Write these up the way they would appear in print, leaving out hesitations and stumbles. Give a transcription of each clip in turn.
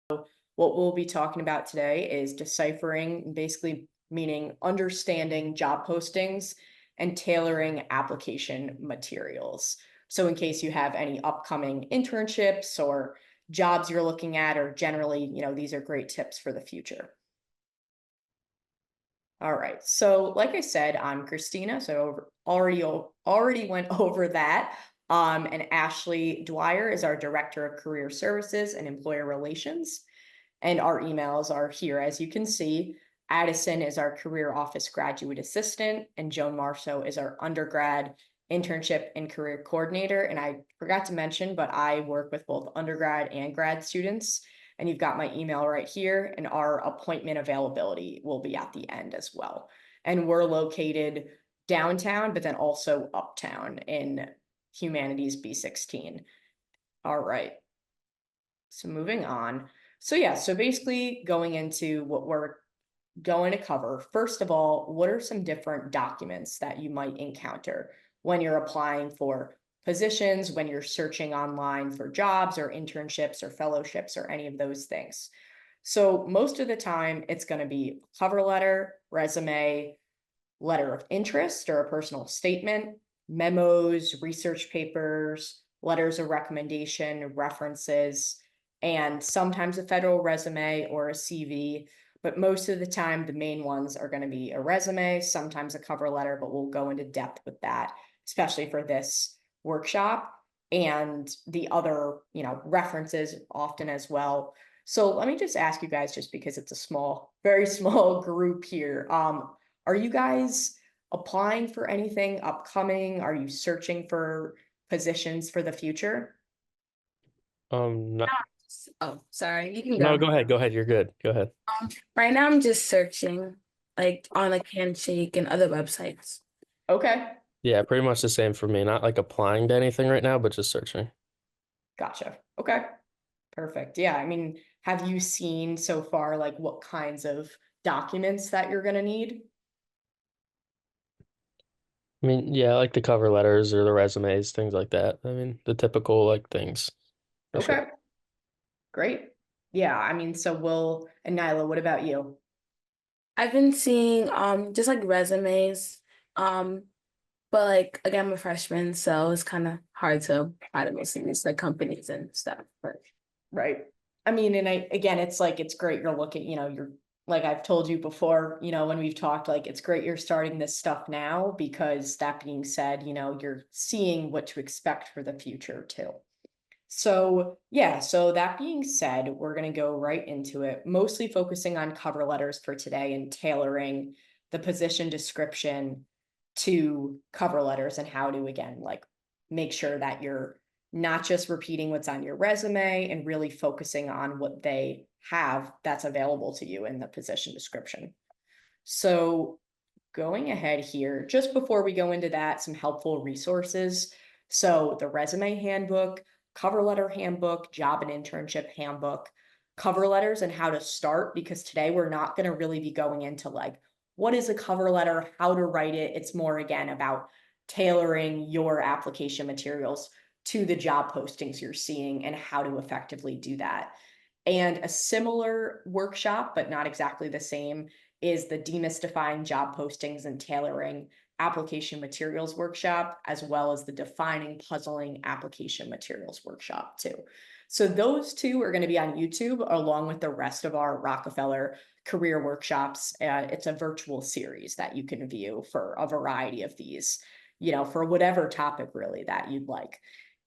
What we'll be talking about today is deciphering, basically meaning understanding job postings and tailoring application materials. So in case you have any upcoming internships or jobs you're looking at, or generally, these are great tips for the future. All right. So, like I said, I'm Christina. So already went over that. And Ashley Dwyer is our Director of Career Services and Employer Relations. And our emails are here, as you can see. Addison is our Career Office Graduate Assistant, and Joan Marceau is our undergrad internship and career coordinator. And I forgot to mention, but I work with both undergrad and grad students. And you've got my email right here, and our appointment availability will be at the end as well. And we're located downtown, but then also uptown in Humanities B16. All right. So moving on. So yeah, so basically going into what we're going to cover. First of all, what are some different documents that you might encounter when you're applying for positions, when you're searching online for jobs or internships or fellowships or any of those things? So most of the time, it's going to be cover letter, resume, letter of interest or a personal statement, memos, research papers, letters of recommendation, references, and sometimes a federal resume or a CV. But most of the time, the main ones are going to be a resume, sometimes a cover letter, but we'll go into depth with that, especially for this workshop, and the other, references often as well. So let me just ask you guys, just because it's a small, very small group here. Are you guys applying for anything upcoming? Are you searching for positions for the future? No, Oh, sorry. You can no, go. go ahead. Go ahead. You're good. Go ahead. Right now I'm just searching like on like Handshake and other websites. Okay, Yeah, pretty much the same for me. Not like applying to anything right now, but just searching. gotcha. Okay, perfect. Yeah, I mean, have you seen so far like what kinds of documents that you're gonna need? I mean, yeah, like the cover letters or the resumes, things like that. I mean, the typical like things for sure. Okay, great. Yeah, I mean, so and Nyla, what about you? I've been seeing just like resumes. Um, but like again, I'm a freshman, so it's kind of hard to apply to most of these like companies and stuff. But Right. I mean, and again, it's like, it's great you're looking, you're, like I've told you before, when we've talked, like, it's great you're starting this stuff now, because that being said, you're seeing what to expect for the future too. So yeah, so that being said, we're going to go right into it, mostly focusing on cover letters for today and tailoring the position description to cover letters, and how to, again, like, make sure that you're not just repeating what's on your resume and really focusing on what they have that's available to you in the position description. So going ahead here, just before we go into that, some helpful resources. So the resume handbook, cover letter handbook, job and internship handbook, cover letters and how to start, because today we're not going to really be going into like, what is a cover letter, how to write it. It's more, again, about tailoring your application materials to the job postings you're seeing and how to effectively do that. And a similar workshop, but not exactly the same, is the demystifying job postings and tailoring application materials workshop, as well as the defining puzzling application materials workshop too. So those two are going to be on YouTube along with the rest of our Rockefeller career workshops. It's a virtual series that you can view for a variety of these, for whatever topic really that you'd like.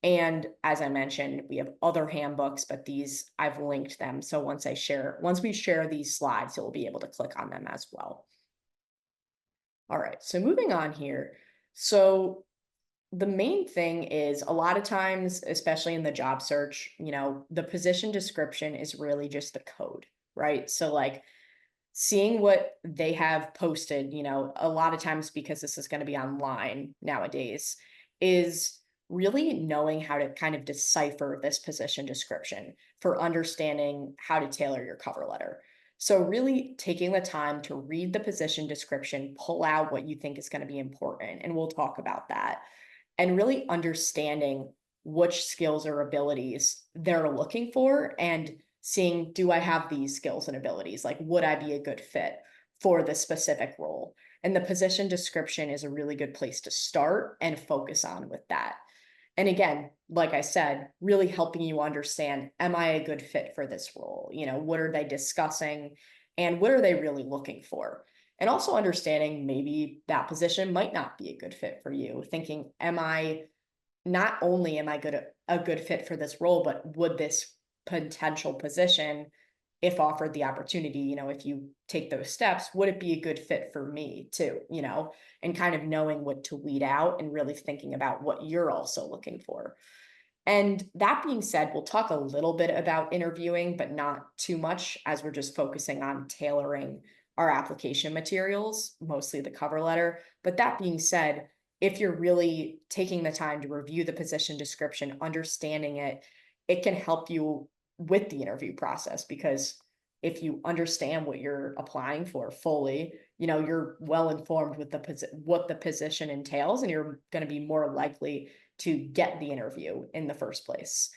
And as I mentioned, we have other handbooks, but these, I've linked them. So once we share these slides, you'll be able to click on them as well. All right, so moving on here. So the main thing is, a lot of times, especially in the job search, the position description is really just the code, right? So like, seeing what they have posted, a lot of times, because this is going to be online nowadays, is really knowing how to kind of decipher this position description for understanding how to tailor your cover letter. So really taking the time to read the position description, pull out what you think is going to be important, and we'll talk about that, and really understanding which skills or abilities they're looking for, and seeing, do I have these skills and abilities? Like, would I be a good fit for this specific role? And the position description is a really good place to start and focus on with that. And again, like I said, really helping you understand, am I a good fit for this role? You know, what are they discussing and what are they really looking for? And also understanding maybe that position might not be a good fit for you. Thinking, not only am I a good fit for this role, but would this potential position, if offered the opportunity, you know, if you take those steps, would it be a good fit for me too, you know, and kind of knowing what to weed out and really thinking about what you're also looking for. And that being said, we'll talk a little bit about interviewing, but not too much, as we're just focusing on tailoring our application materials, mostly the cover letter. But that being said, if you're really taking the time to review the position description, understanding it, it can help you with the interview process, because if you understand what you're applying for fully, you know, you're well informed with what the position entails, and you're going to be more likely to get the interview in the first place.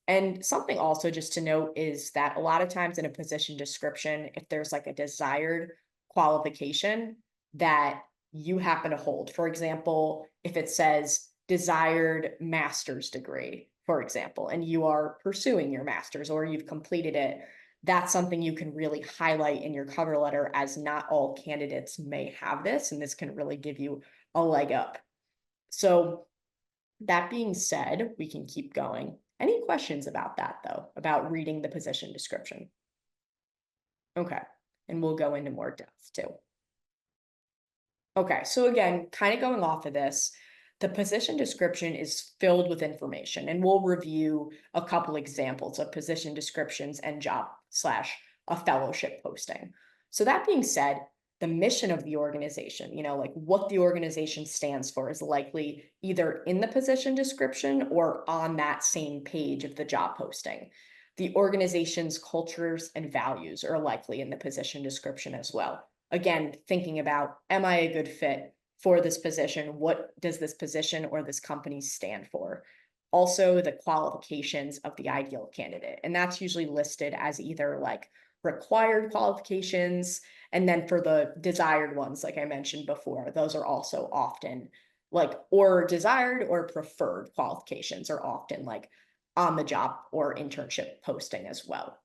And something also just to note is that a lot of times in a position description, if there's like a desired qualification that you happen to hold, for example, if it says desired master's degree, for example, and you are pursuing your master's or you've completed it, that's something you can really highlight in your cover letter, as not all candidates may have this, and this can really give you a leg up. So that being said, we can keep going. Any questions about that, though, about reading the position description? Okay, and we'll go into more depth too. Okay, so again, kind of going off of this, the position description is filled with information, and we'll review a couple examples of position descriptions and job slash a fellowship posting. So that being said, the mission of the organization, you know, like what the organization stands for, is likely either in the position description or on that same page of the job posting. The organization's cultures and values are likely in the position description as well. Again, thinking about, am I a good fit for this position? What does this position or this company stand for? Also, the qualifications of the ideal candidate. And that's usually listed as either like required qualifications, and then for the desired ones, like I mentioned before, those are also often like, or desired or preferred qualifications are often like on the job or internship posting as well.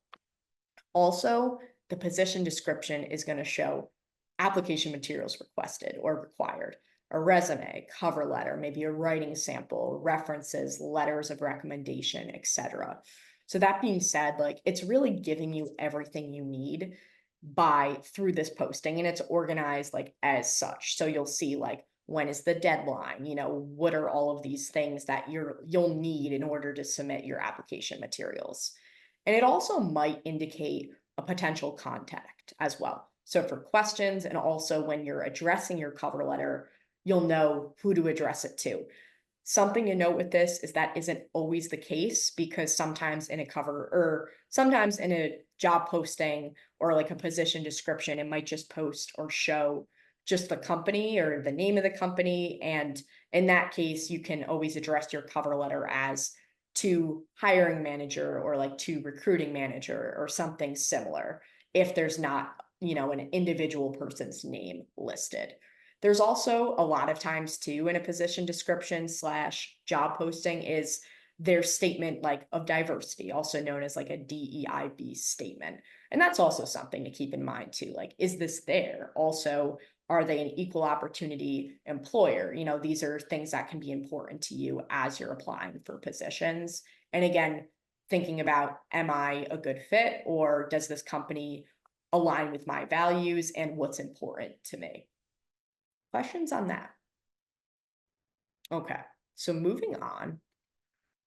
Also, the position description is going to show application materials requested or required, a resume, cover letter, maybe a writing sample, references, letters of recommendation, etc. So that being said, like, it's really giving you everything you need through this posting, and it's organized like as such. So you'll see like, when is the deadline, you know, what are all of these things that you'll need in order to submit your application materials. And it also might indicate a potential contact as well. So for questions, and also when you're addressing your cover letter, you'll know who to address it to. Something to note with this is that isn't always the case, because sometimes in sometimes in a job posting or like a position description, it might just post or show just the company or the name of the company. And in that case, you can always address your cover letter as to hiring manager or like to recruiting manager or something similar, if there's not, you know, an individual person's name listed. There's also a lot of times too in a position description / job posting is their statement like of diversity, also known as like a DEIB statement. And that's also something to keep in mind too. Like, is this there? Also, are they an equal opportunity employer? You know, these are things that can be important to you as you're applying for positions. And again, thinking about, am I a good fit, or does this company align with my values and what's important to me? Questions on that? Okay, so moving on.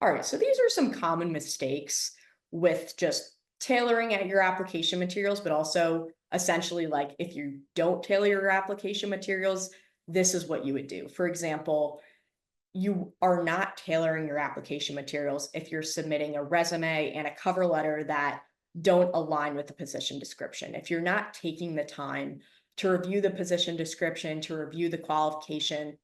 All right, so these are some common mistakes with just tailoring at your application materials, but also essentially like, if you don't tailor your application materials, this is what you would do. For example, you are not tailoring your application materials if you're submitting a resume and a cover letter that don't align with the position description. If you're not taking the time to review the position description, to review the qualifications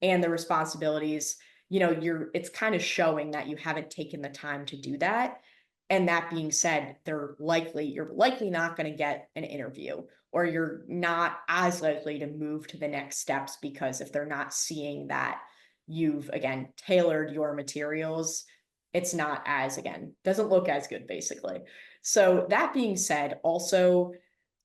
and the responsibilities, you know, it's kind of showing that you haven't taken the time to do that. And that being said, you're likely not going to get an interview, or you're not as likely to move to the next steps, because if they're not seeing that you've, again, tailored your materials, it's not as, again, doesn't look as good, basically. So that being said, also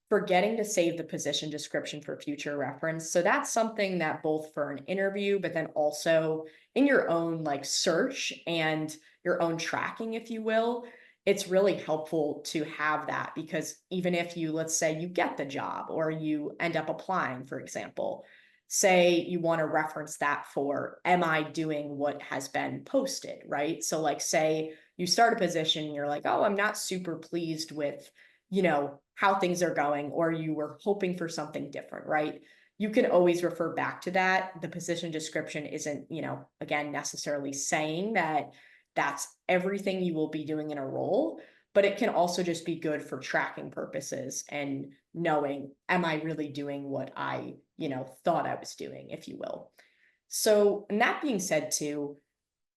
forgetting to save the position description for future reference. So that's something that both for an interview, but then also in your own like search and your own tracking, if you will, it's really helpful to have that, because even if you, let's say you get the job or you end up applying, for example, say you want to reference that for, am I doing what has been posted, right? So like, say you start a position and you're like, oh, I'm not super pleased with, how things are going, or you were hoping for something different, right? You can always refer back to that. The position description isn't, again, necessarily saying that that's everything you will be doing in a role, but it can also just be good for tracking purposes and knowing, am I really doing what I, thought I was doing, if you will. So, and that being said, too,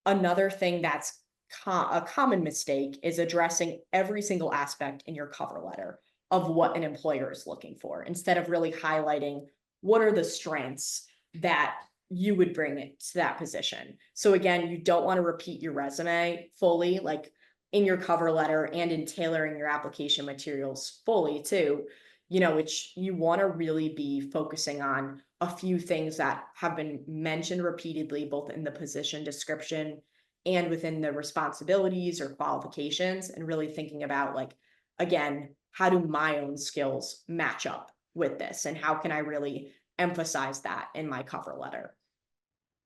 another thing that's a common mistake is addressing every single aspect in your cover letter of what an employer is looking for, instead of really highlighting what are the strengths that you would bring it to that position. So again, you don't want to repeat your resume fully, like in your cover letter and in tailoring your application materials fully too, which you want to really be focusing on a few things that have been mentioned repeatedly, both in the position description and within the responsibilities or qualifications, and really thinking about, like, again, how do my own skills match up with this, and how can I really emphasize that in my cover letter?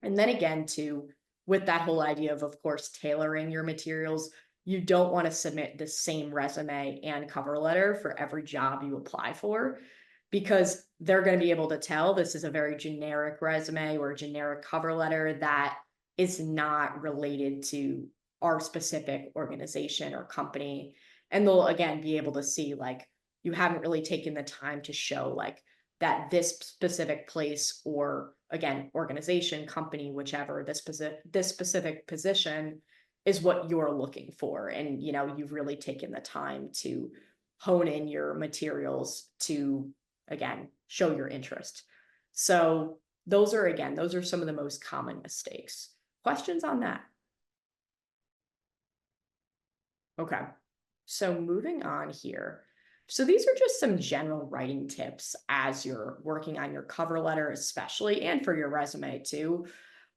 And then again, too, with that whole idea of course, tailoring your materials, you don't want to submit the same resume and cover letter for every job you apply for, because they're going to be able to tell this is a very generic resume or generic cover letter that is not related to our specific organization or company. And they'll again be able to see, like, you haven't really taken the time to show, like, that this specific place, or again, organization, company, whichever, this specific position is what you're looking for. And you've really taken the time to hone in your materials to, again, show your interest. So those are some of the most common mistakes. Questions on that? Okay, so moving on here. So these are just some general writing tips as you're working on your cover letter, especially, and for your resume too.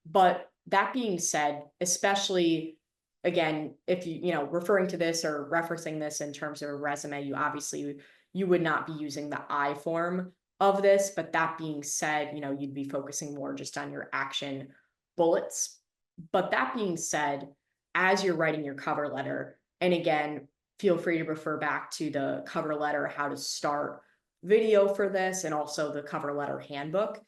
But that being said, especially, again, if referring to this or referencing this in terms of a resume, you would not be using the I form of this. But that being said, you'd be focusing more just on your action bullets. But that being said, as you're writing your cover letter, and again, feel free to refer back to the cover letter, how to start video for this, and also the cover letter handbook.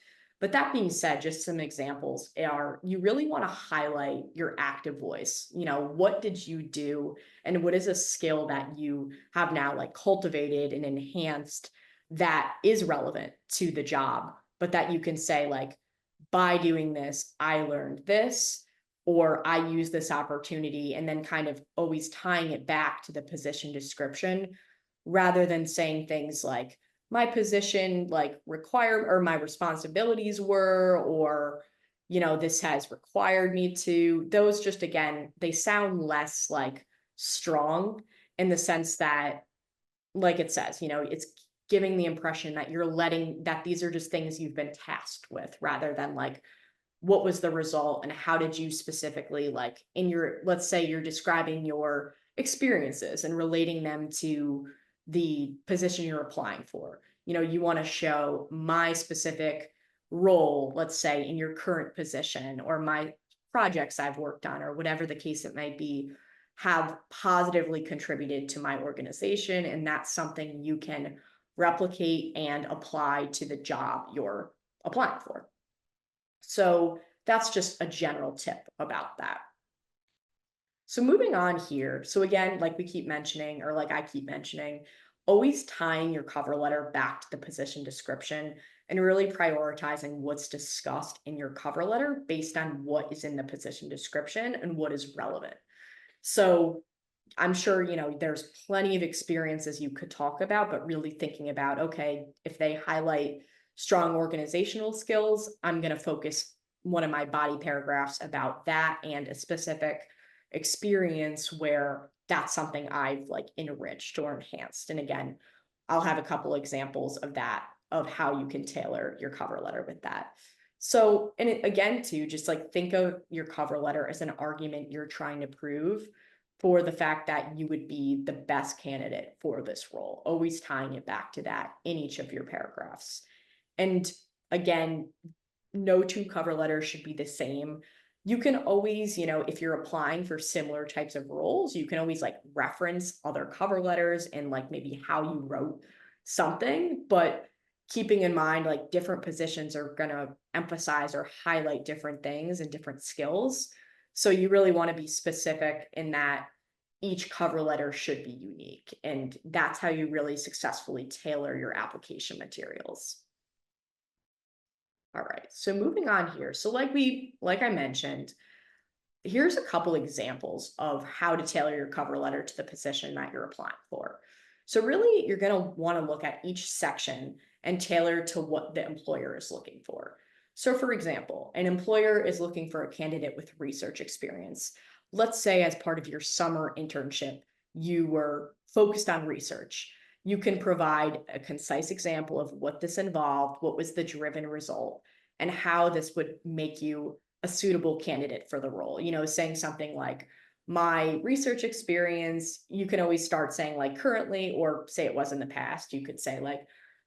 But that being said, just some examples are, you really want to highlight your active voice. What did you do, and what is a skill that you have now like cultivated and enhanced that is relevant to the job, but that you can say, like, by doing this, I learned this, or I use this opportunity, and then kind of always tying it back to the position description, rather than saying things like, my position like required, or my responsibilities were, or this has required me to. Those just, again, they sound less like strong, in the sense that, like it says, it's giving the impression that that these are just things you've been tasked with, rather than like, what was the result and how did you specifically, like, let's say you're describing your experiences and relating them to the position you're applying for. You want to show my specific role, let's say in your current position, or my projects I've worked on, or whatever the case it might be, have positively contributed to my organization. And that's something you can replicate and apply to the job you're applying for. So that's just a general tip about that. So moving on here. So again, like we keep mentioning, or like I keep mentioning, always tying your cover letter back to the position description, and really prioritizing what's discussed in your cover letter based on what is in the position description and what is relevant. So I'm sure, there's plenty of experiences you could talk about, but really thinking about, okay, if they highlight strong organizational skills, I'm going to focus one of my body paragraphs about that and a specific experience where that's something I've like enriched or enhanced. And again, I'll have a couple examples of that, of how you can tailor your cover letter with that. So, and again, too, just like think of your cover letter as an argument you're trying to prove for the fact that you would be the best candidate for this role, always tying it back to that in each of your paragraphs. And again, no two cover letters should be the same. You can always, if you're applying for similar types of roles, you can always like reference other cover letters and like maybe how you wrote something, but keeping in mind like different positions are going to emphasize or highlight different things and different skills. So you really want to be specific in that each cover letter should be unique. And that's how you really successfully tailor your application materials. All right, so moving on here. So like I mentioned, here's a couple examples of how to tailor your cover letter to the position that you're applying for. So really, you're going to want to look at each section and tailor to what the employer is looking for. So for example, an employer is looking for a candidate with research experience. Let's say as part of your summer internship, you were focused on research. You can provide a concise example of what this involved, what was the driven result, and how this would make you a suitable candidate for the role. Saying something like, my research experience, you can always start saying like currently, or say it was in the past. You could say like,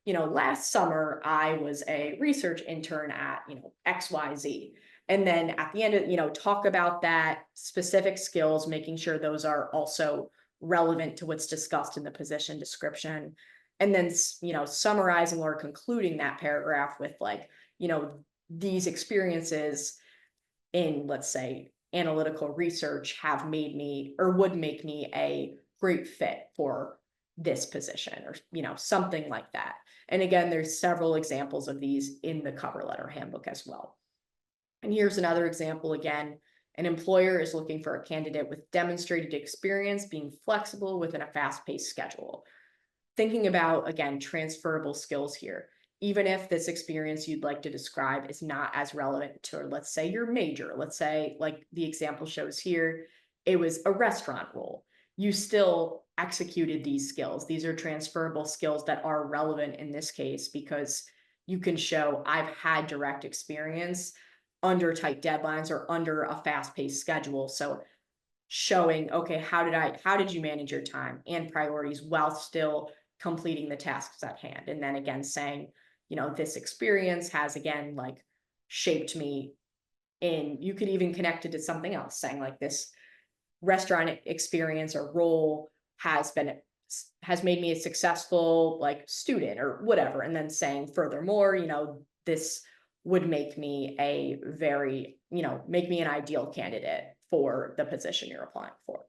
last summer I was a research intern at, XYZ. And then at the end of, talk about that specific skills, making sure those are also relevant to what's discussed in the position description. And then, summarizing or concluding that paragraph with like, these experiences in, let's say, analytical research have made me or would make me a great fit for this position, or something like that. And again, there's several examples of these in the cover letter handbook as well. And here's another example. Again, an employer is looking for a candidate with demonstrated experience being flexible within a fast-paced schedule. Thinking about, again, transferable skills here. Even if this experience you'd like to describe is not as relevant to, let's say, your major, let's say, like the example shows here, it was a restaurant role. You still executed these skills. These are transferable skills that are relevant in this case because you can show I've had direct experience under tight deadlines or under a fast-paced schedule. So showing, okay, how did you manage your time and priorities while still completing the tasks at hand? And then again, saying, this experience has again, like shaped me in, you could even connect it to something else, saying like this restaurant experience or role has made me a successful like student or whatever. And then saying furthermore, this would make me a very, make me an ideal candidate for the position you're applying for.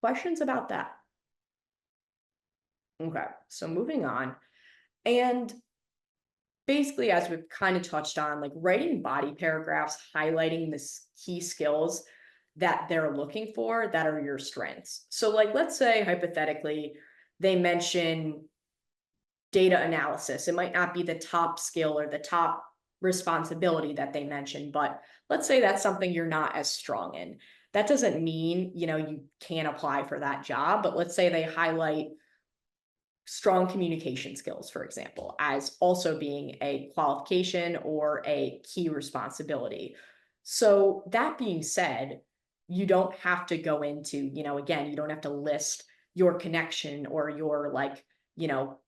Questions about that? Okay, so moving on. And basically, as we've kind of touched on, like writing body paragraphs, highlighting the key skills that they're looking for that are your strengths. So like, let's say hypothetically, they mention data analysis. It might not be the top skill or the top responsibility that they mentioned, but let's say that's something you're not as strong in. That doesn't mean, you can't apply for that job, but let's say they highlight strong communication skills, for example, as also being a qualification or a key responsibility. So that being said, you don't have to go into, again, you don't have to list your connection or your like,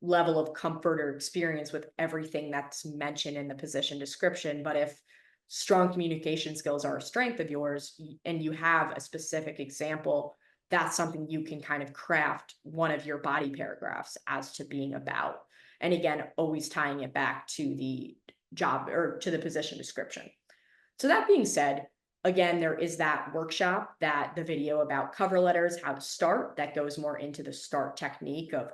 level of comfort or experience with everything that's mentioned in the position description. But if strong communication skills are a strength of yours and you have a specific example, that's something you can kind of craft one of your body paragraphs as to being about. And again, always tying it back to the job or to the position description. So that being said, again, there is that workshop, that the video about cover letters, how to start, that goes more into the start technique of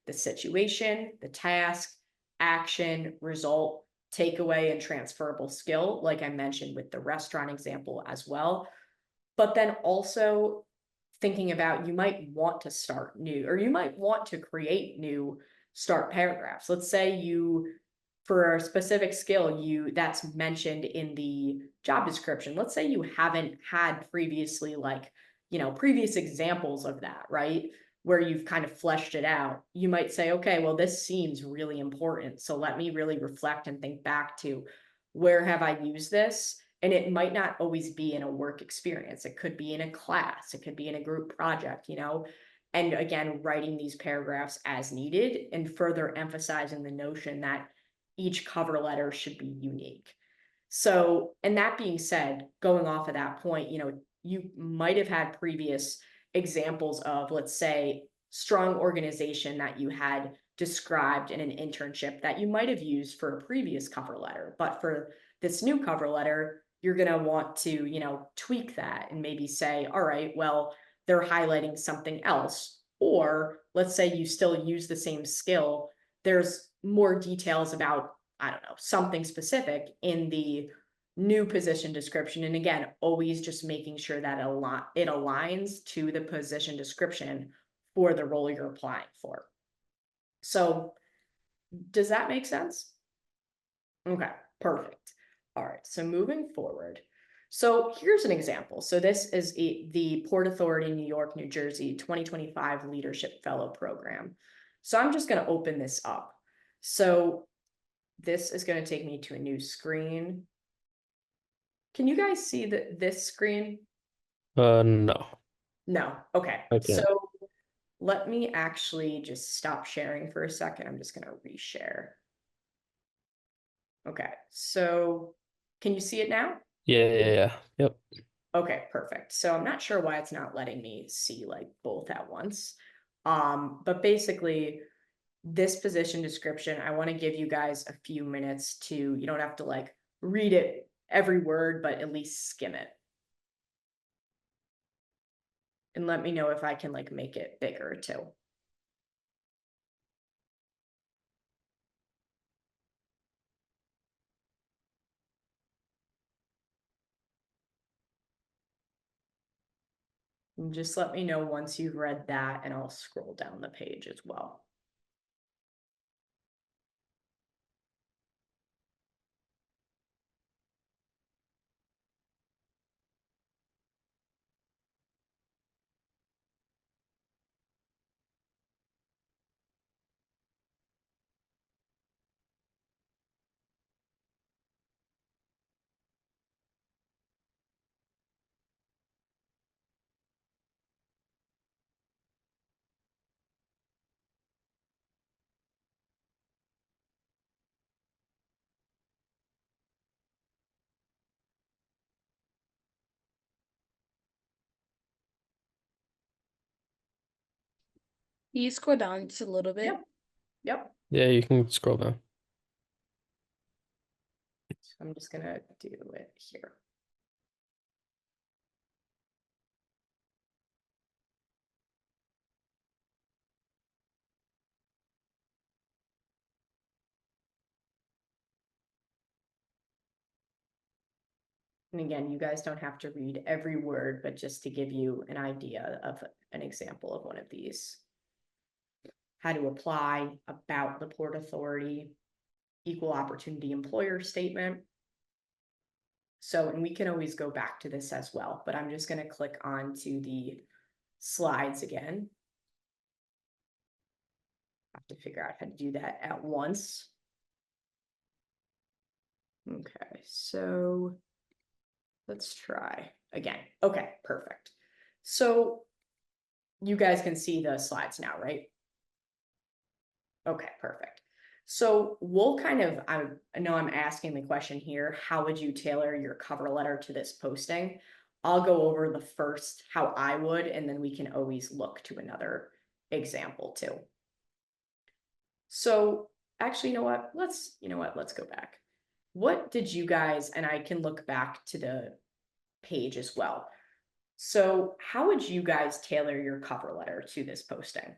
the situation, the task, action, result, takeaway, and transferable skill, like I mentioned with the restaurant example as well. But then also thinking about, you might want to start new, or you might want to create new start paragraphs. Let's say you, for a specific skill that's mentioned in the job description, let's say you haven't had previously, like, previous examples of that, right? Where you've kind of fleshed it out. You might say, okay, well, this seems really important, so let me really reflect and think back to, where have I used this? And it might not always be in a work experience. It could be in a class, it could be in a group project, and again, writing these paragraphs as needed and further emphasizing the notion that each cover letter should be unique. So, and that being said, going off of that point, you might have had previous examples of, let's say, strong organization that you had described in an internship that you might have used for a previous cover letter. But for this new cover letter, you're going to want to, tweak that and maybe say, all right, well, they're highlighting something else. Or let's say you still use the same skill, there's more details about, I don't know, something specific in the new position description. And again, always just making sure that it aligns to the position description for the role you're applying for. So does that make sense? Okay, perfect. All right, so moving forward. So here's an example. So this is the Port Authority, New York, New Jersey 2025 Leadership Fellow Program. So I'm just going to open this up. So this is going to take me to a new screen. Can you guys see this screen? No. No. Okay. Okay. So let me actually just stop sharing for a second. I'm just going to reshare. Okay. So can you see it now? Yeah. Yep. Okay, perfect. So I'm not sure why it's not letting me see like both at once. But basically this position description, I want to give you guys a few minutes to, you don't have to like read it every word, but at least skim it. And let me know if I can like make it bigger too. And just let me know once you've read that, and I'll scroll down the page as well. Can you scroll down just a little bit? Yep. Yeah, you can scroll down. So I'm just gonna do it here. And again, you guys don't have to read every word, but just to give you an idea of an example of one of these. How to apply, about the Port Authority, equal opportunity employer statement. So, and we can always go back to this as well, but I'm just going to click on to the slides again. I have to figure out how to do that at once. Okay, so let's try again. Okay, perfect. So you guys can see the slides now, right? Okay, perfect. So we'll kind of, I know I'm asking the question here, how would you tailor your cover letter to this posting? I'll go over the first, how I would, and then we can always look to another example too. So actually, you know what, let's go back. What did you guys, and I can look back to the page as well. So how would you guys tailor your cover letter to this posting?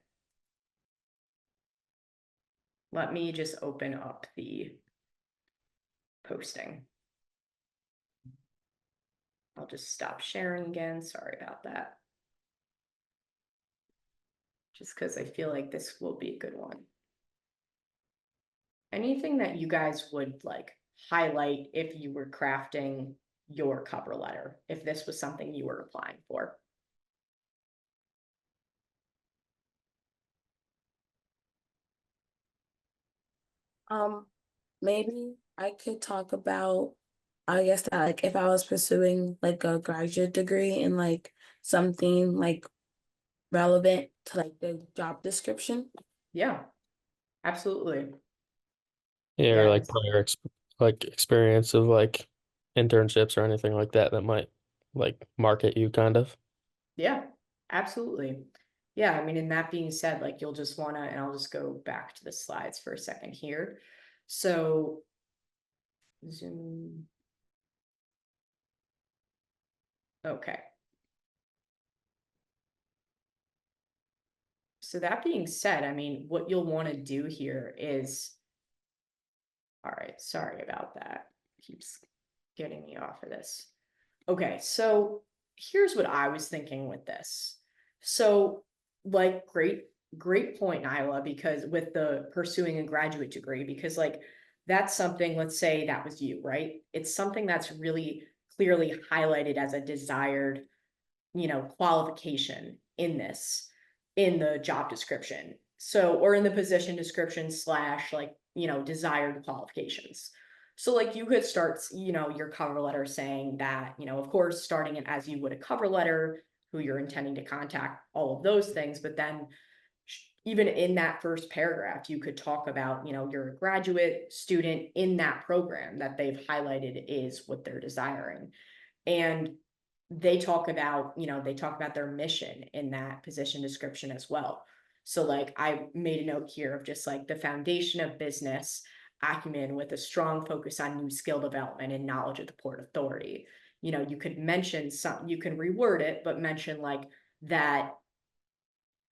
Let me just open up the posting. I'll just stop sharing again. Sorry about that. just because I feel like this will be a good one. Anything that you guys would like highlight if you were crafting your cover letter, if this was something you were applying for? Maybe I could talk about, I guess that like if I was pursuing like a graduate degree in like something like relevant to like the job description. Yeah, absolutely. Yeah, or like Yes. prior like experience of like internships or anything like that that might like market you kind of. Yeah, absolutely. Yeah, I mean, and that being said, like you'll just wanna, and I'll just go back to the slides for a second here. So zoom. Okay. So that being said, I mean, what you'll want to do here is, all right, sorry about that. Keeps getting me off of this. Okay, so here's what I was thinking with this. So, like, great point, Nyla, because with the pursuing a graduate degree, because like that's something, let's say that was you, right? It's something that's really clearly highlighted as a desired, qualification in this, in the job description. So, or in the position description slash like, desired qualifications. So like you could start, your cover letter saying that, of course, starting it as you would a cover letter, who you're intending to contact, all of those things. But then even in that first paragraph, you could talk about, you're a graduate student in that program that they've highlighted is what they're desiring. And they talk about their mission in that position description as well. So like I made a note here of just like the foundation of business acumen with a strong focus on new skill development and knowledge of the Port Authority. You could mention some, you can reword it, but mention like that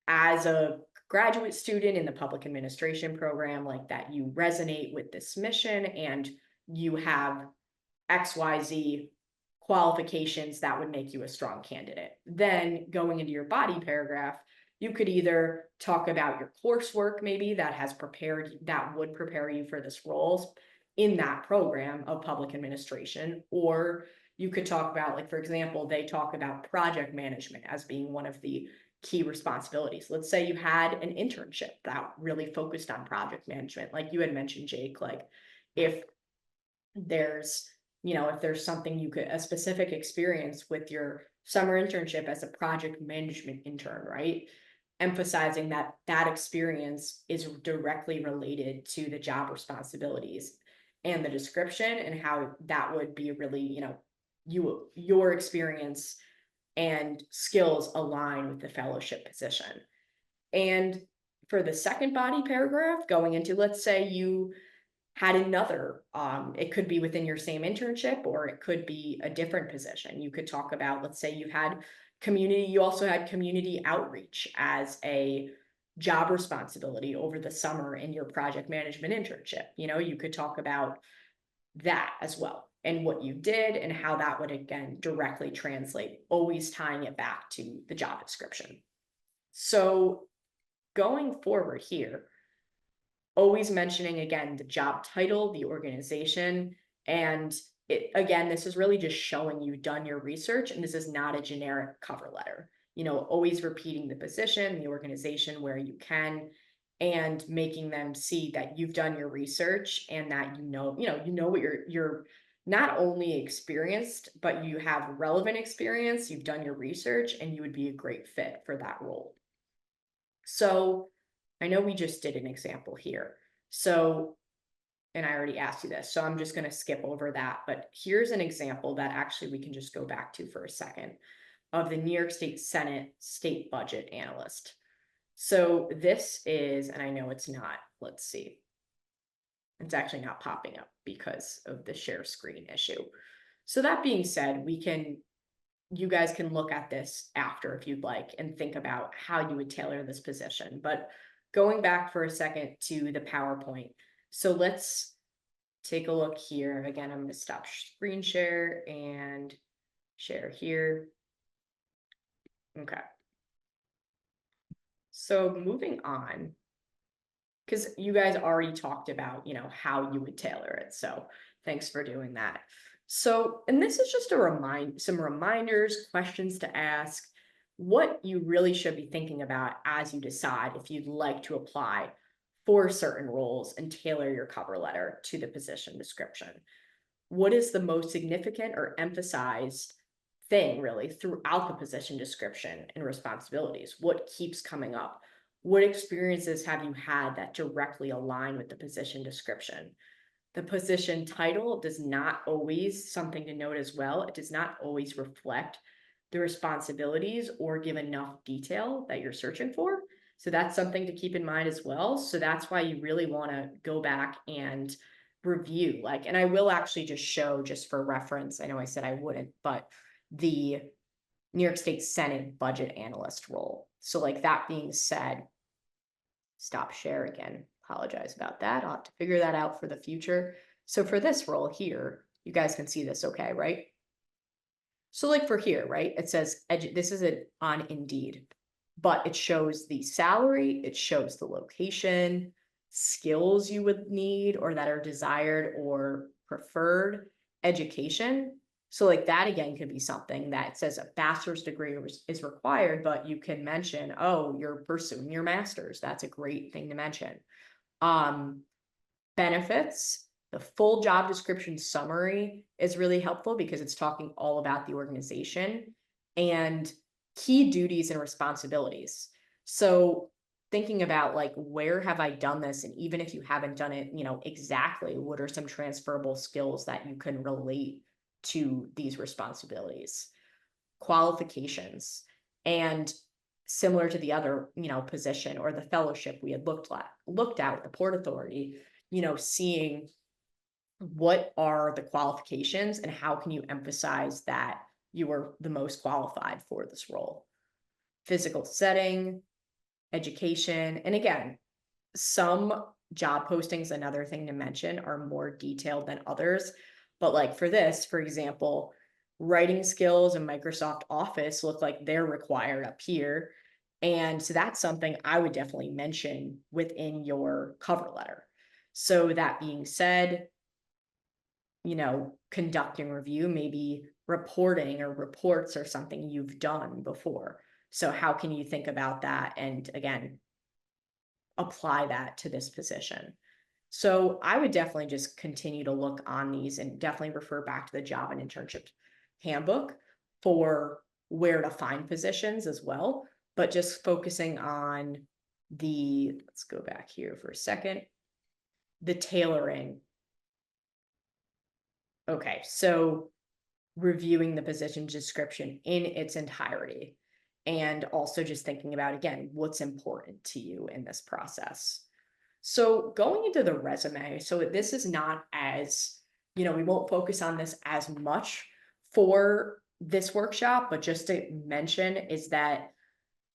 as a graduate student in the public administration program, like that you resonate with this mission and you have XYZ qualifications that would make you a strong candidate. Then going into your body paragraph, you could either talk about your coursework, maybe that would prepare you for this role in that program of public administration, or you could talk about, like, for example, they talk about project management as being one of the key responsibilities. Let's say you had an internship that really focused on project management, like you had mentioned, Jake, like if there's if there's something a specific experience with your summer internship as a project management intern, right? Emphasizing that that experience is directly related to the job responsibilities and the description, and how that would be really, your experience and skills align with the fellowship position. And for the second body paragraph, going into, let's say you had another, it could be within your same internship, or it could be a different position. You could talk about, let's say you also had community outreach as a job responsibility over the summer in your project management internship. You could talk about that as well, and what you did and how that would again directly translate, always tying it back to the job description. So going forward here, always mentioning again the job title, the organization, and again, this is really just showing you've done your research, and this is not a generic cover letter. Always repeating the position, the organization where you can, and making them see that you've done your research and that what you're not only experienced, but you have relevant experience, you've done your research, and you would be a great fit for that role. So I know we just did an example here. So, and I already asked you this, so I'm just going to skip over that. But here's an example that actually we can just go back to for a second, of the New York State Senate state budget analyst. So this is, and I know it's not, let's see. It's actually not popping up because of the share screen issue. So that being said, you guys can look at this after if you'd like and think about how you would tailor this position. But going back for a second to the PowerPoint. So let's take a look here. Again, I'm going to stop screen share and share here. Okay. So moving on, because you guys already talked about, how you would tailor it. So thanks for doing that. So, and this is just some reminders, questions to ask, what you really should be thinking about as you decide if you'd like to apply for certain roles and tailor your cover letter to the position description. What is the most significant or emphasized thing really throughout the position description and responsibilities? What keeps coming up? What experiences have you had that directly align with the position description? The position title does not always, something to note as well, it does not always reflect the responsibilities or give enough detail that you're searching for. So that's something to keep in mind as well. So that's why you really want to go back and review, like, and I will actually just show, just for reference, I know I said I wouldn't, but the New York State Senate budget analyst role. So like, that being said, stop share again. Apologize about that. I'll have to figure that out for the future. So for this role here, you guys can see this okay, right? So like for here, right, it says, this is it on Indeed, but it shows the salary, it shows the location, skills you would need or that are desired or preferred, education. So like that again could be something that says a bachelor's degree is required, but you can mention, oh, you're pursuing your master's. That's a great thing to mention. Benefits, the full job description summary is really helpful because it's talking all about the organization and key duties and responsibilities. So thinking about like, where have I done this? And even if you haven't done it, exactly, what are some transferable skills that you can relate to these responsibilities? Qualifications, and similar to the other, position or the fellowship we had looked at with the Port Authority, seeing what are the qualifications and how can you emphasize that you are the most qualified for this role. Physical setting, education, and again, some job postings, another thing to mention, are more detailed than others. But like for this, for example, writing skills in Microsoft Office look like they're required up here. And so that's something I would definitely mention within your cover letter. So that being said, conducting review, maybe reporting or reports are something you've done before. So how can you think about that? And again, apply that to this position. So I would definitely just continue to look on these and definitely refer back to the job and internship handbook for where to find positions as well. But just focusing on let's go back here for a second, the tailoring. Okay, so reviewing the position description in its entirety, and also just thinking about, again, what's important to you in this process. So going into the resume, so this is not as, we won't focus on this as much for this workshop, but just to mention is that,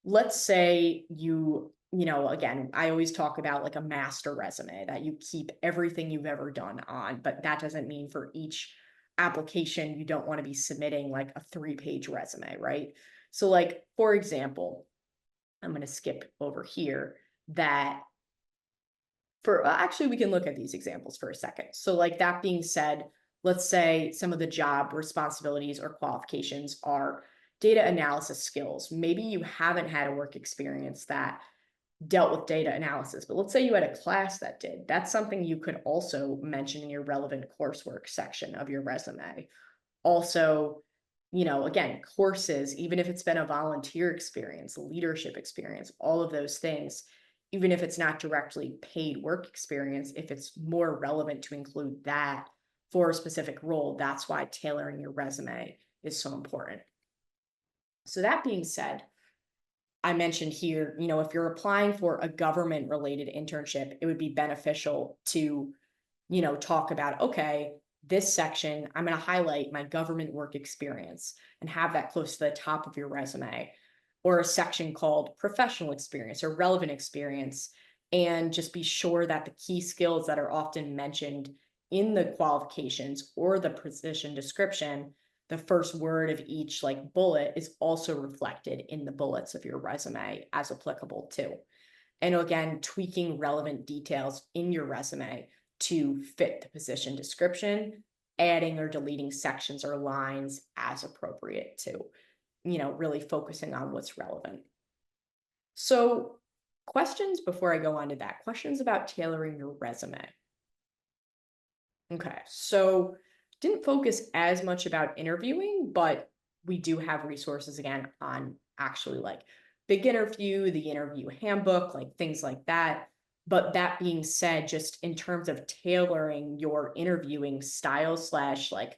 let's say again, I always talk about like a master resume that you keep everything you've ever done on, but that doesn't mean for each application, you don't want to be submitting like a 3-page resume, right? So like, for example, I'm going to skip over here that actually, we can look at these examples for a second. So like, that being said, let's say some of the job responsibilities or qualifications are data analysis skills. Maybe you haven't had a work experience that dealt with data analysis, but let's say you had a class that did. That's something you could also mention in your relevant coursework section of your resume. Also, again, courses, even if it's been a volunteer experience, leadership experience, all of those things, even if it's not directly paid work experience, if it's more relevant to include that for a specific role, that's why tailoring your resume is so important. So that being said, I mentioned here, if you're applying for a government related internship, it would be beneficial to, talk about, okay, this section, I'm going to highlight my government work experience and have that close to the top of your resume, or a section called professional experience or relevant experience. And just be sure that the key skills that are often mentioned in the qualifications or the position description the first word of each like bullet is also reflected in the bullets of your resume as applicable too. And again, tweaking relevant details in your resume to fit the position description, adding or deleting sections or lines as appropriate too, really focusing on what's relevant. So questions before I go on to that, questions about tailoring your resume. Okay, so didn't focus as much about interviewing, but we do have resources again on actually like Big Interview, the interview handbook, like things like that. But that being said, just in terms of tailoring your interviewing style slash like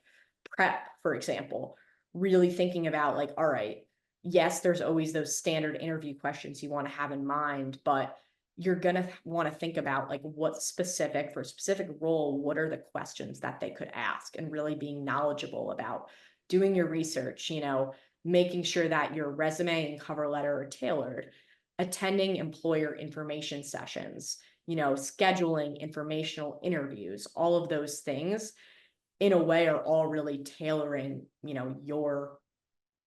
prep, for example, really thinking about like, all right, yes, there's always those standard interview questions you want to have in mind, but you're going to want to think about like what specific for a specific role, what are the questions that they could ask, and really being knowledgeable about doing your research, making sure that your resume and cover letter are tailored, attending employer information sessions, scheduling informational interviews, all of those things in a way are all really tailoring,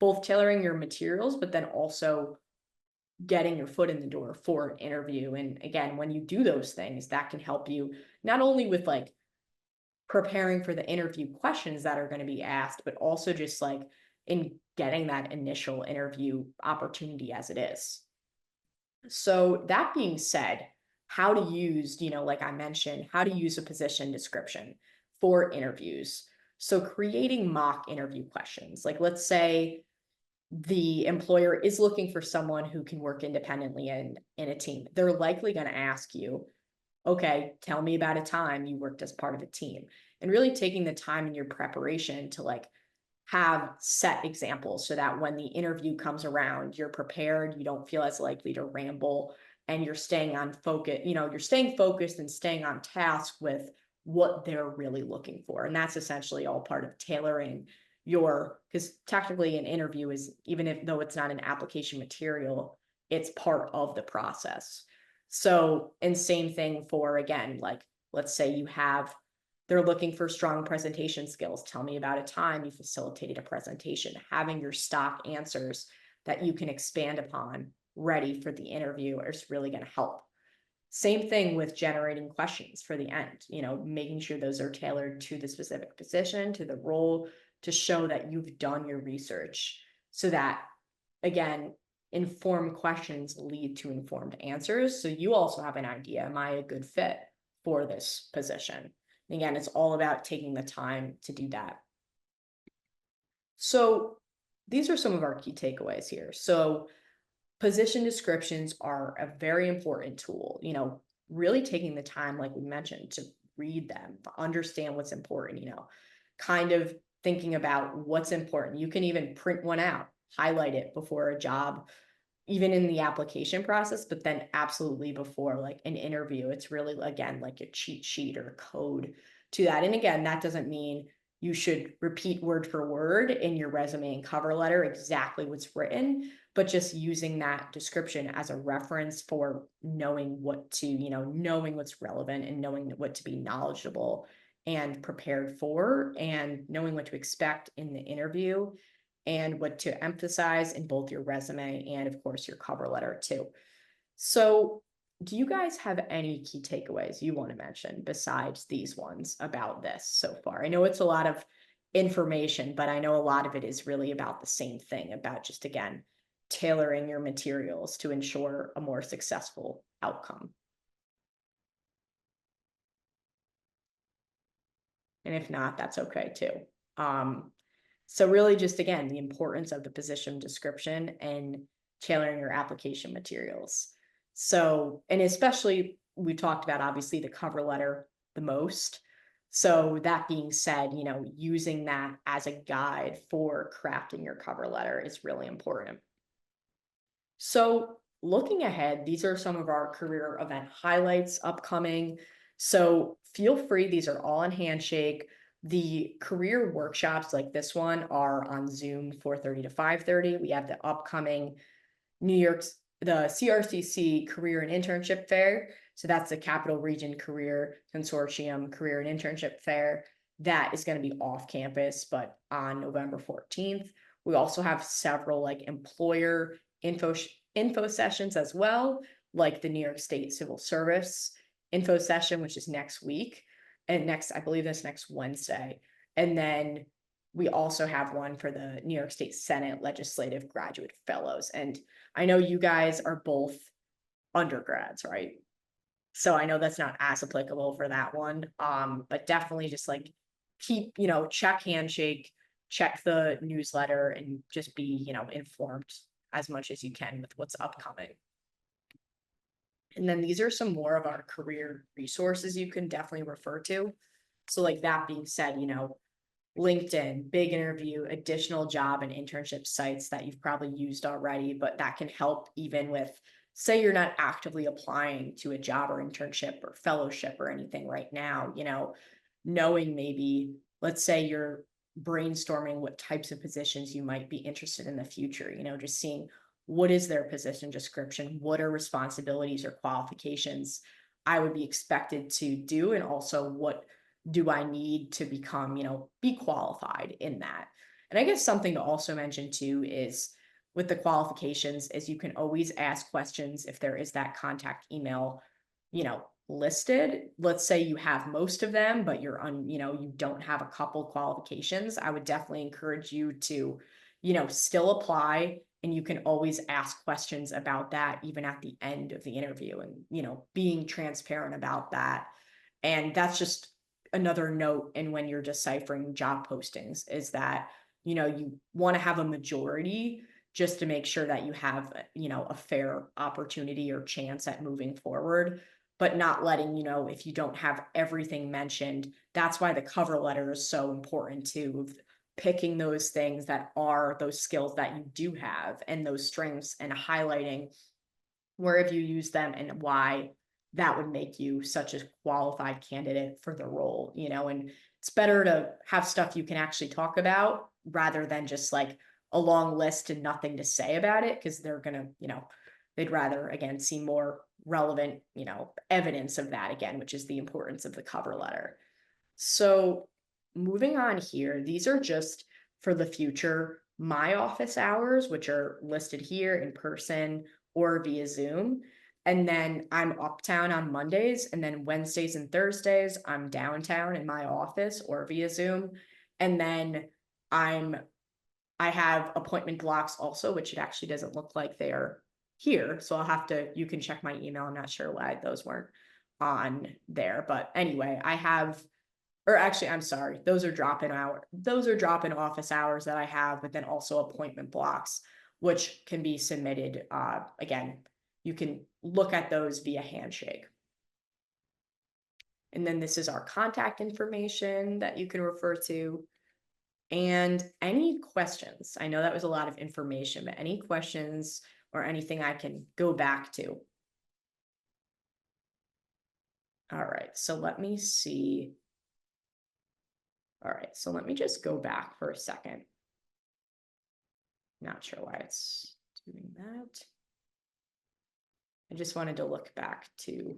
both tailoring your materials, but then also getting your foot in the door for an interview. And again, when you do those things, that can help you not only with like preparing for the interview questions that are going to be asked, but also just like in getting that initial interview opportunity as it is. So that being said, how to use, like I mentioned, how to use a position description for interviews. So creating mock interview questions, like let's say the employer is looking for someone who can work independently in a team. They're likely going to ask you, okay, tell me about a time you worked as part of a team, and really taking the time in your preparation to like have set examples so that when the interview comes around, you're prepared, you don't feel as likely to ramble, and you're staying on focus, you're staying focused and staying on task with what they're really looking for. And that's essentially all part of tailoring because technically an interview is, though it's not an application material, it's part of the process. So, and same thing for, again, like, let's say they're looking for strong presentation skills. Tell me about a time you facilitated a presentation, having your stock answers that you can expand upon ready for the interview is really going to help. Same thing with generating questions for the end, making sure those are tailored to the specific position, to the role, to show that you've done your research so that, again, informed questions lead to informed answers. So you also have an idea, am I a good fit for this position? And again, it's all about taking the time to do that. So these are some of our key takeaways here. So position descriptions are a very important tool, really taking the time, like we mentioned, to read them, to understand what's important, kind of thinking about what's important. You can even print one out, highlight it before a job, even in the application process, but then absolutely before like an interview. It's really, again, like a cheat sheet or code to that. And again, that doesn't mean you should repeat word for word in your resume and cover letter exactly what's written, but just using that description as a reference for knowing knowing what's relevant and knowing what to be knowledgeable and prepared for, and knowing what to expect in the interview and what to emphasize in both your resume and, of course, your cover letter too. So do you guys have any key takeaways you want to mention besides these ones about this so far? I know it's a lot of information, but I know a lot of it is really about the same thing, about just, again, tailoring your materials to ensure a more successful outcome. And if not, that's okay too. So really just, again, the importance of the position description and tailoring your application materials. So, and especially we talked about obviously the cover letter the most. So that being said, using that as a guide for crafting your cover letter is really important. So looking ahead, these are some of our career event highlights upcoming. So feel free, these are all on Handshake. The career workshops like this one are on Zoom 4:30 to 5:30. We have the upcoming the CRCC Career and Internship Fair. So that's the Capital Region Career Consortium Career and Internship Fair. that is going to be off campus, but on November 14th. We also have several like employer info sessions as well, like the New York State Civil Service info session, which is next week. And I believe that's next Wednesday. And then we also have one for the New York State Senate Legislative Graduate Fellows. And I know you guys are both undergrads, right? So I know that's not as applicable for that one. But definitely just like keep, check handshake, check the newsletter, and just be, informed as much as you can with what's upcoming. And then these are some more of our career resources you can definitely refer to. So like that being said, LinkedIn, Big Interview, additional job and internship sites that you've probably used already, but that can help even with, say you're not actively applying to a job or internship or fellowship or anything right now, knowing maybe, let's say you're brainstorming what types of positions you might be interested in the future, just seeing what is their position description, what are responsibilities or qualifications I would be expected to do, and also what do I need to become, be qualified in that. And I guess something to also mention too is with the qualifications is you can always ask questions if there is that contact email, listed. Let's say you have most of them, but you don't have a couple qualifications. I would definitely encourage you to, still apply, and you can always ask questions about that even at the end of the interview, and, being transparent about that. And that's just another note. And when you're deciphering job postings is that, you want to have a majority just to make sure that you have, a fair opportunity or chance at moving forward, but not letting, if you don't have everything mentioned. That's why the cover letter is so important too, of picking those things that are those skills that you do have and those strengths, and highlighting where have you used them and why that would make you such a qualified candidate for the role, and it's better to have stuff you can actually talk about rather than just like a long list and nothing to say about it, because they're gonna, they'd rather again see more relevant, evidence of that again, which is the importance of the cover letter. So moving on here, these are just for the future, my office hours, which are listed here in person or via Zoom. And then I'm uptown on Mondays, and then Wednesdays and Thursdays, I'm downtown in my office or via Zoom. And then I have appointment blocks also, which it actually doesn't look like they are here. So you can check my email. I'm not sure why those weren't on there. But anyway, or actually, I'm sorry, those are drop-in office hours that I have, but then also appointment blocks, which can be submitted. Again, you can look at those via handshake. And then this is our contact information that you can refer to. And any questions? I know that was a lot of information, but any questions or anything I can go back to? All right, so let me see. All right, so let me just go back for a second. Not sure why it's doing that. I just wanted to look back to.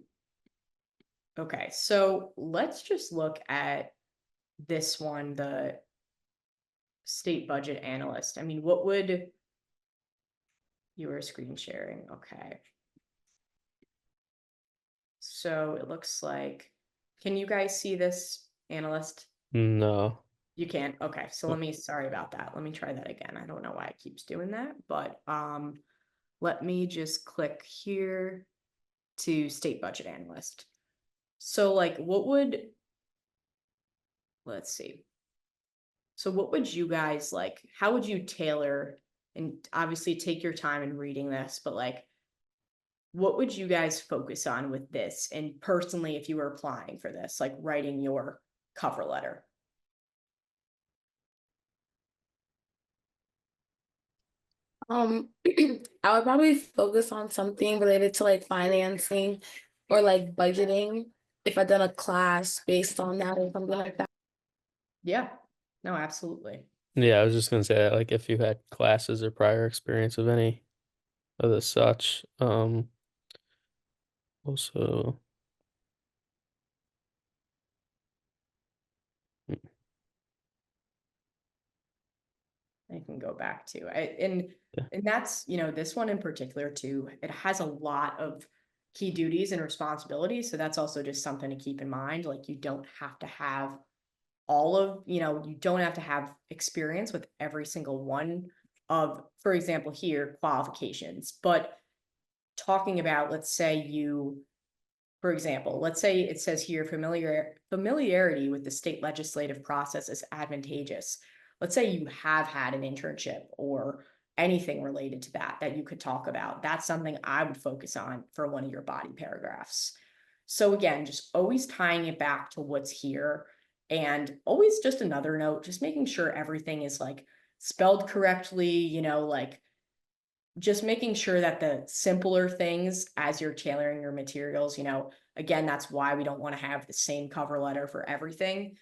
Okay, so let's just look at this one, the state budget analyst. I mean, what would you were screen sharing? Okay. So it looks like, can you guys see this analyst? No. You can't. Okay, so sorry about that. Let me try that again. I don't know why it keeps doing that, but let me just click here to state budget analyst. So like let's see. So what would you guys like, how would you tailor, and obviously take your time in reading this, but like, what would you guys focus on with this? And personally, if you were applying for this, like writing your cover letter? I would probably focus on something related to like financing or like budgeting if I'd done a class based on that or something like that. Yeah, no, absolutely. Yeah, I was just gonna say that, like if you had classes or prior experience of any of the such. Also I can go back to. And Yeah. that's, this one in particular too, it has a lot of key duties and responsibilities. So that's also just something to keep in mind. Like you don't have to have you don't have to have experience with every single one of, for example, here, qualifications. But talking about, for example, let's say it says here familiarity with the state legislative process is advantageous. Let's say you have had an internship or anything related to that you could talk about. That's something I would focus on for one of your body paragraphs. So again, just always tying it back to what's here, and always just another note, just making sure everything is like spelled correctly, like just making sure that the simpler things as you're tailoring your materials, again, that's why we don't want to have the same cover letter for everything.